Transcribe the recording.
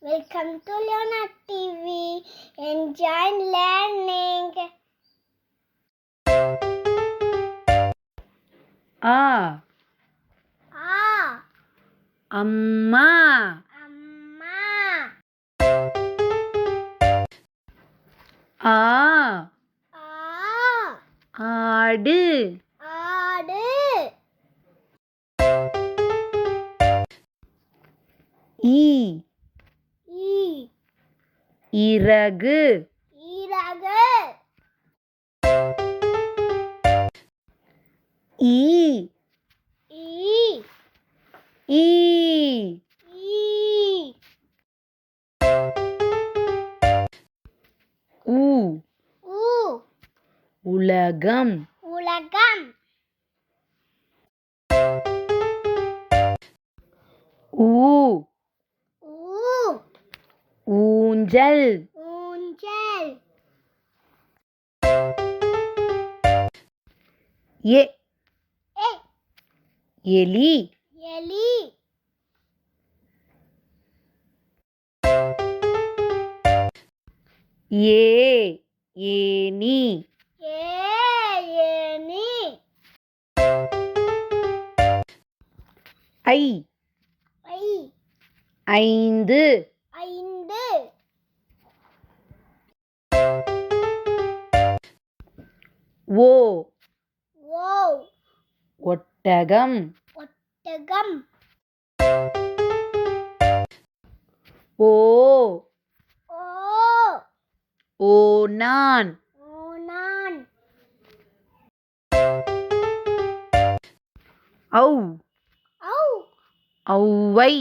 Welcome to Leona TV. Enjoy learning. A அம்மா Amma. Ah A ஆடு Aadu. ஈ E இறகு Iragu. ஈ E ஈ E ஊ U உலகம் Ulagam. ஊ U ஊஞ்சல் Unjal. எ E எலி Yeli. A any Yeni. I I ஐந்து Aindu. ஓ Wow. ஒட்டகம் Ottagam. ஓ O ஓநான் Onan. ஔ Au Avvai